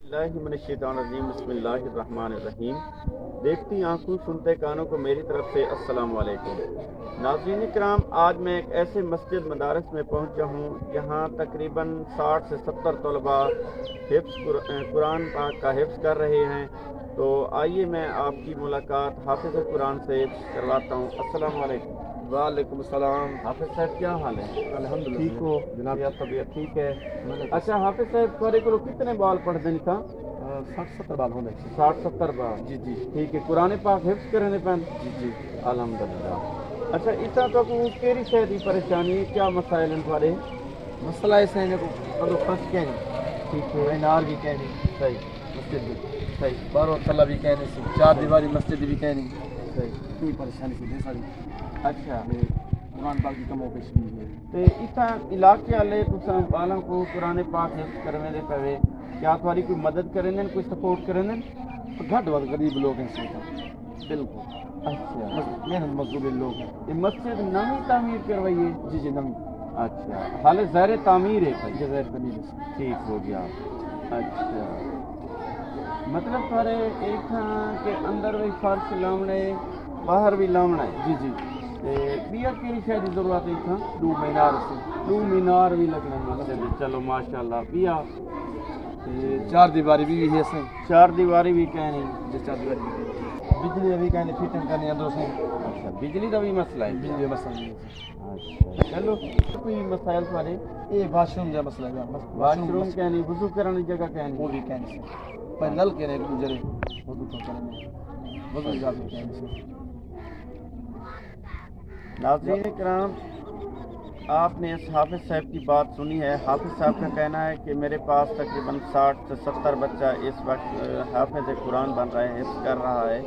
बिस्मिल्लाहि मिनश्शैतानिर्रजीम बिस्मिल्लाहिर रहमानिर रहीम। देखती आंखों सुनते कानों को मेरी तरफ से अस्सलाम वालेकुम। नाज़रीन इकराम, आज मैं एक ऐसे मस्जिद मदारस में पहुंचा हूं जहां तकरीबन 60 से 70 तलबा कुरान पाक का हिफ्ज़ कर रहे हैं। तो आइए मैं आपकी मुलाकात हाफिज़ कुरान से करवाता हूं। अस्सलाम वालेकुम। वालेकुम सलाम। हाफिज़ साहब क्या हाल है? अल्हम्दुलिल्लाह ठीक हो जनाब। या तबीयत ठीक है? अच्छा हाफिज़ साहब, थोड़े को कितने बाल पढ़ते नहीं था? 60-70 बाल होने 60-70 बार। जी जी ठीक है, कुरान पाक हिफ्ज़ करने पैन? जी जी। अल्हम्दुलिल्लाह। अच्छा इतना तो केरी शय दी परेशानी है, क्या मसाइल हैं थोड़े? मसला ऐसे है को अदो फर्श कहनी ठीक है, मीनार भी कहनी सही मस्जिद भी सही बारो तला भी कहने से चार दीवारी मस्जिद भी कहनी सही। इतनी परेशानी से दे सारी अच्छा कुरान पाक की कमो पेश भी है। ते इतना इलाके वाले तुसां वालों को कुरान पाक हिफ्ज़ करने दे पवे, क्या तुम्हारी कोई मदद करें, कोई सपोर्ट करें? घट वध गरीब लोग हैं इसमें बिल्कुल। अच्छा, मेहनत मजदूर लोग हैं। ये मस्जिद नवी तामीर करवाई है? जी जी नवी अच्छा, हाले ज़ाहिर तामीर है भाई? जज़ैर कमील से ठीक हो गया। अच्छा, मतलब थारे एक के अंदर भी फर्श लावने बाहर भी लावना है? जी जी। ते बिया केरी शय दी ज़रूरत है इत्थां? दो मीनार से दो मीनार भी लगने मस्जिद। चलो माशाल्लाह। बिया चार दीवारी भी है इसमें चार दीवारी भी कहनी? जिस चार दीवारी भी बिजली अभी कहने फिटिंग करनी अंदरों से अच्छा, बिजली का भी मसला है? बिजली का मसला नहीं है। अच्छा चलो, कोई मसाइल तुम्हारे? ये वाशरूम का मसला है। वाशरूम कहनी, वुज़ू करने की जगह कहनी? वो भी कहने से पर नल के नहीं गुजरे वजू तो करने वजू का भी कहने से। नाज़रीन इकराम, आपने इस हाफिज़ साहब की बात सुनी है। हाफिज़ साहब का कहना है कि मेरे पास तकरीबन 60 से 70 बच्चा इस वक्त हाफिज़ कुरान बन रहे हैं, हिफ्ज़ कर रहा है।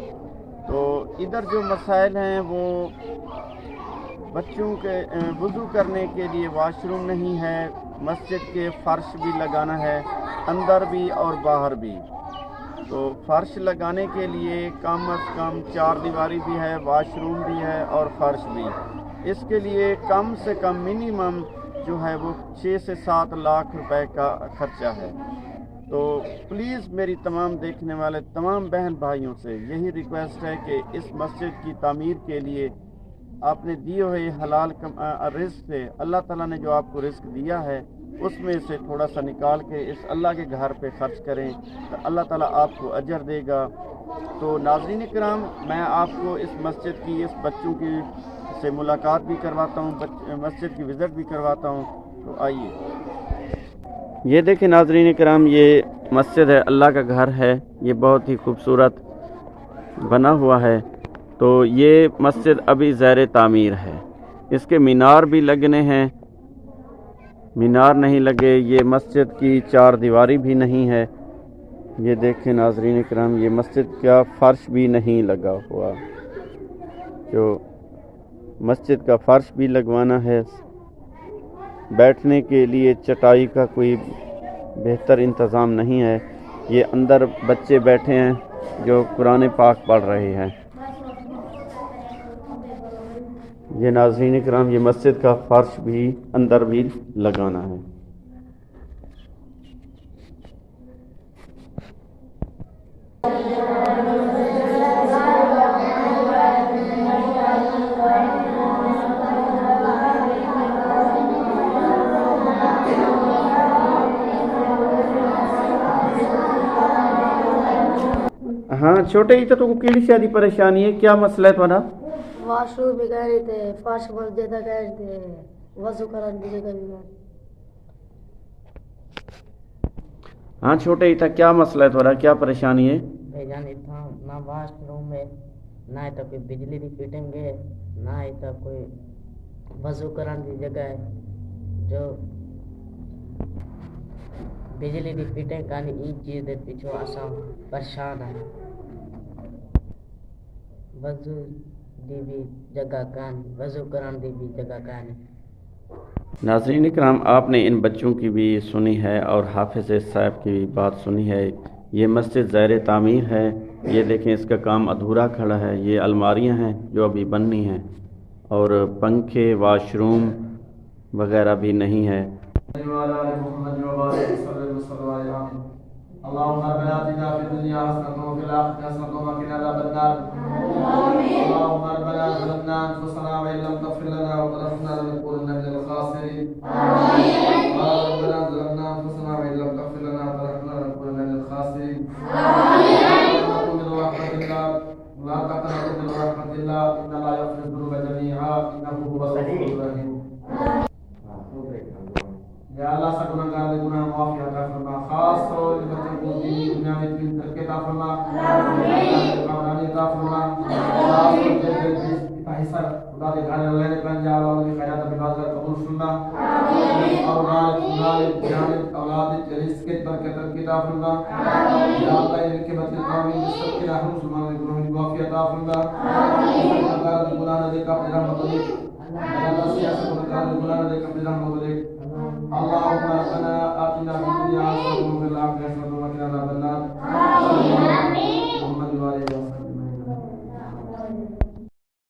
तो इधर जो मसाइल हैं वो बच्चों के वुज़ू करने के लिए वाशरूम नहीं है, मस्जिद के फ़र्श भी लगाना है, अंदर भी और बाहर भी। तो फ़र्श लगाने के लिए कम अज़ कम चार दीवारी भी है, वाशरूम भी है और फ़र्श भी। इसके लिए कम से कम मिनिमम जो है वो 6 से 7 लाख रुपए का खर्चा है। तो प्लीज़ मेरी तमाम देखने वाले तमाम बहन भाइयों से यही रिक्वेस्ट है कि इस मस्जिद की तामीर के लिए आपने दिए हुए हलाल रिज़्क़ से, अल्लाह ताला ने जो आपको रिज़्क़ दिया है उसमें से थोड़ा सा निकाल के इस अल्लाह के घर पे खर्च करें तो अल्लाह ताला आपको अजर देगा। तो नाज़रीन इकराम, मैं आपको इस मस्जिद की, इस बच्चों की से मुलाकात भी करवाता हूँ, मस्जिद की विज़िट भी करवाता हूँ। तो आइए, ये देखें नाज़रीन इकराम, ये मस्जिद है, अल्लाह का घर है, ये बहुत ही खूबसूरत बना हुआ है। तो ये मस्जिद अभी ज़ैर तामीर है, इसके मीनार भी लगने हैं, मीनार नहीं लगे, ये मस्जिद की चार दीवारी भी नहीं है। ये देखें नाज़रीन इकराम, ये मस्जिद का फ़र्श भी नहीं लगा हुआ, जो मस्जिद का फ़र्श भी लगवाना है। बैठने के लिए चटाई का कोई बेहतर इंतज़ाम नहीं है। ये अंदर बच्चे बैठे हैं जो कुरान पाक पढ़ रहे हैं। ये नाज़रीन इकराम, ये मस्जिद का फ़र्श भी अंदर भी लगाना है। हाँ छोटे ही तो केड़ी शादी परेशानी है, क्या मसला है तुम्हारा? वाशरूम भी कह रहे थे, फर्श मस्जिद कह रहे थे, वजू करने की जगह भी है। हाँ छोटे ही था, क्या मसला है तुम्हारा, क्या परेशानी है? भाईजान इतना ना वाशरूम है, ना तो कोई बिजली की फिटिंग है, ना ही तो कोई वजू करने की जगह है। जो बिजली की फिटिंग करनी ई चीज़ के पीछे असा परेशान है। वजू दी भी जगह कान, वजू करने की भी जगह कान। नाज़रीन इकराम, आपने इन बच्चों की भी सुनी है और हाफिज़ साहब की भी बात सुनी है। ये मस्जिद ज़ैर तामीर है, ये देखें इसका काम अधूरा खड़ा है। ये अलमारियां हैं जो अभी बननी हैं और पंखे, वाशरूम वगैरह भी नहीं है। اللهم ربنا آتنا في الدنيا حسنة وفي الآخرة حسنة وقنا عذاب النار. اللهم ربنا ظلمنا أنفسنا وإن لم تغفر لنا وترحمنا لنكونن من الخاسرين. ربنا ظلمنا أنفسنا وإن لم تغفر لنا وترحمنا لنكونن من الخاسرين. لا تقنطوا من رحمة الله إن الله يغفر الذنوب جميعا إنه هو الغفور الرحيم. یا اللہ سب گناہگار کے گناہ معاف عطا فرما، خاص طور پر بچوں کو دینی دنیا میں دین ترقی عطا فرما، کامیابی عطا فرما، خاص طور پر حصہ خدا کے گھر میں رہنے پر جا اللہ کی خیرات عبادت قبول فرما، اولاد جانب اولاد رزق کی برکت عطا فرما، یا اللہ ان کے بدلے قومی سب کے رحم مسلمان کے گناہوں معافی عطا فرما، اللہ کے گناہ دے کا اپنے رحمت دے، یا اللہ سیاست کو گناہ دے کا اپنے رحمت دے. اللهم ربنا آتنا في الدنيا حسنة وفي الآخرة حسنة